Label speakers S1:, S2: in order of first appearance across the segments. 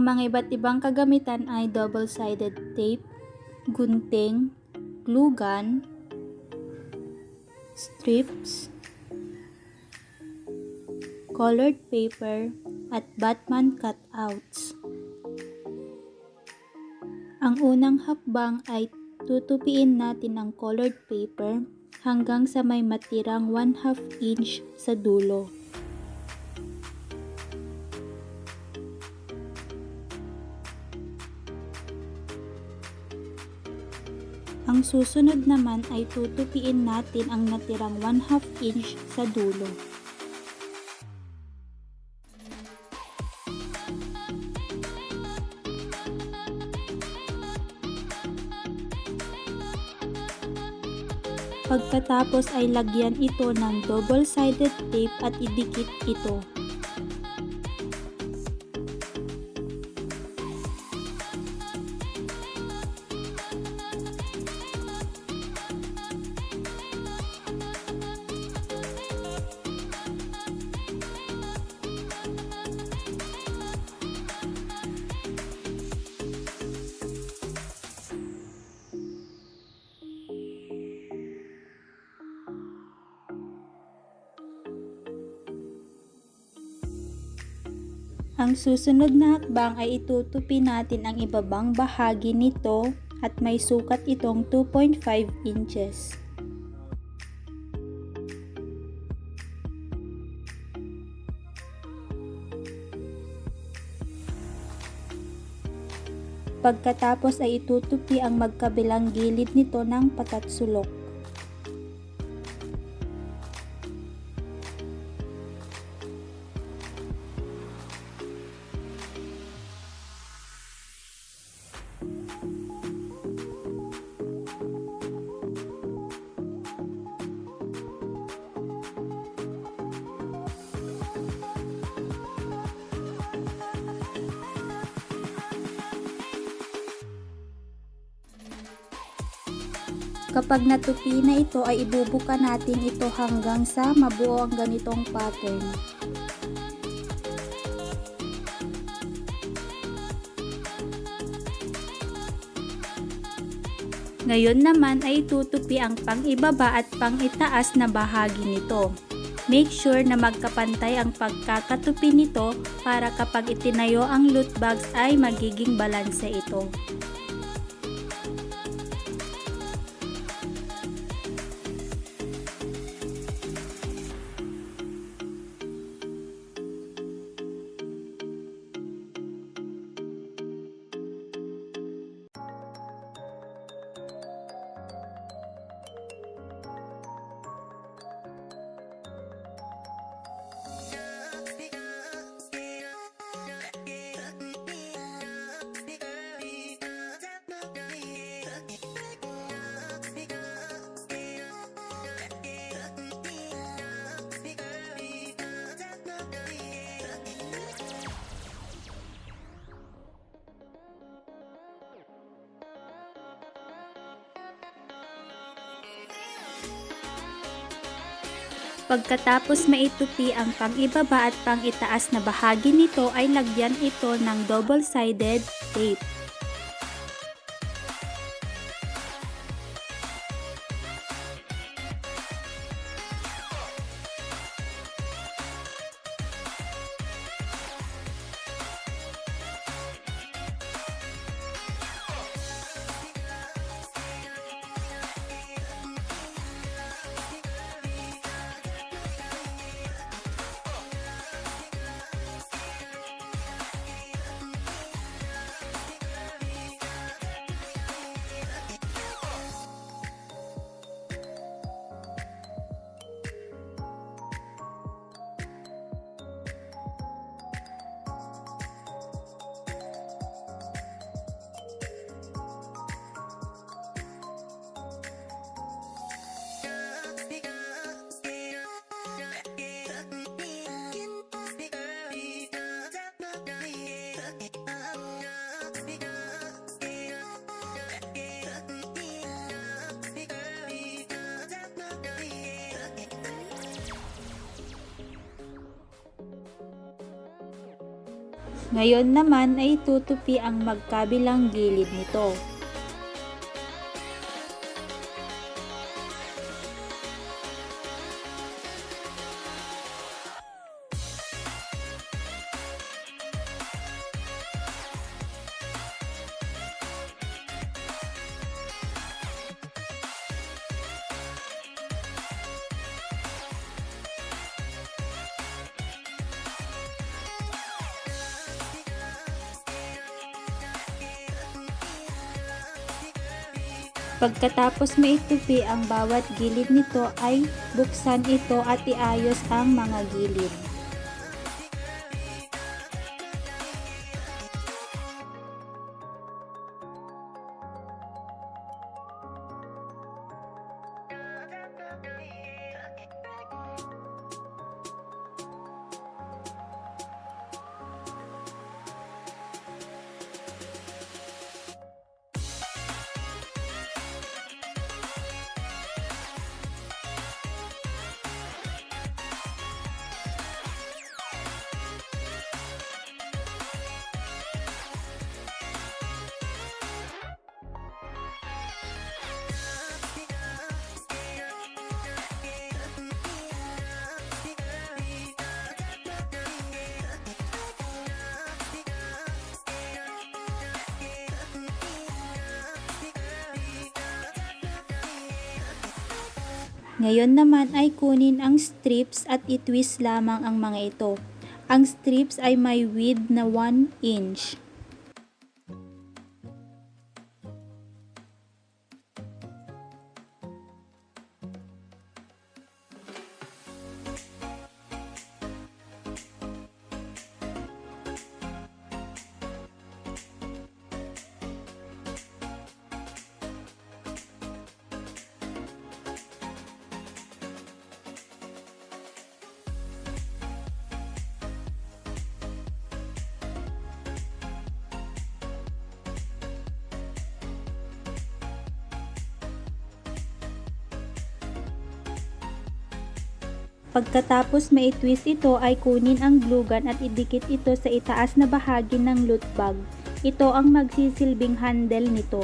S1: mga iba't ibang kagamitan ay double-sided tape, gunting, glue gun, strips, colored paper, at Batman cutouts. Ang unang hakbang ay tutupiin natin ang colored paper hanggang sa may matirang 1/2 inch sa dulo. Ang susunod naman ay tutupiin natin ang natirang 1/2 inch sa dulo. Pagkatapos ay lagyan ito ng double-sided tape at idikit ito. Ang susunod na hakbang ay itutupi natin ang ibabang bahagi nito at may sukat itong 2.5 inches. Pagkatapos ay itutupi ang magkabilang gilid nito ng patatsulok. Kapag natupi na ito ay ibubuka natin ito hanggang sa mabuo ang ganitong pattern. Ngayon naman ay tutupi ang pang-ibaba at pang-itaas na bahagi nito. Make sure na magkapantay ang pagkakatupi nito para kapag itinayo ang loot bags ay magiging balanse ito. Pagkatapos maitupi ang pang-ibaba at pang-itaas na bahagi nito ay lagyan ito ng double-sided tape. Ngayon naman ay tutupi ang magkabilang gilid nito. Pagkatapos maitupi ang bawat gilid nito ay buksan ito at iayos ang mga gilid. Ngayon naman ay kunin ang strips at i-twist lamang ang mga ito. Ang strips ay may width na 1 inch. Pagkatapos mai-twist ito ay kunin ang glue gun at idikit ito sa itaas na bahagi ng loot bag. Ito ang magsisilbing handle nito.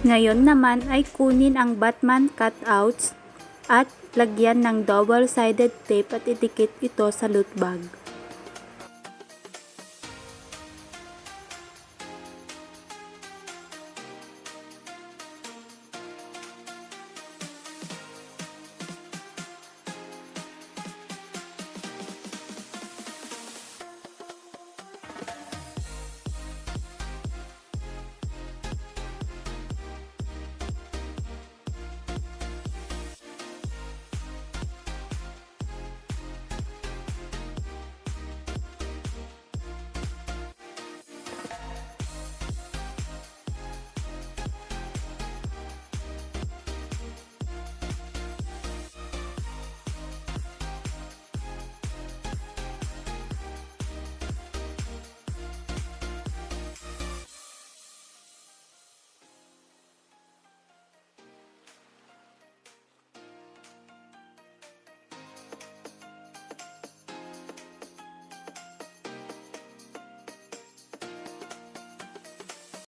S1: Ngayon naman ay kunin ang Batman cutouts at lagyan ng double-sided tape at idikit ito sa loot bag.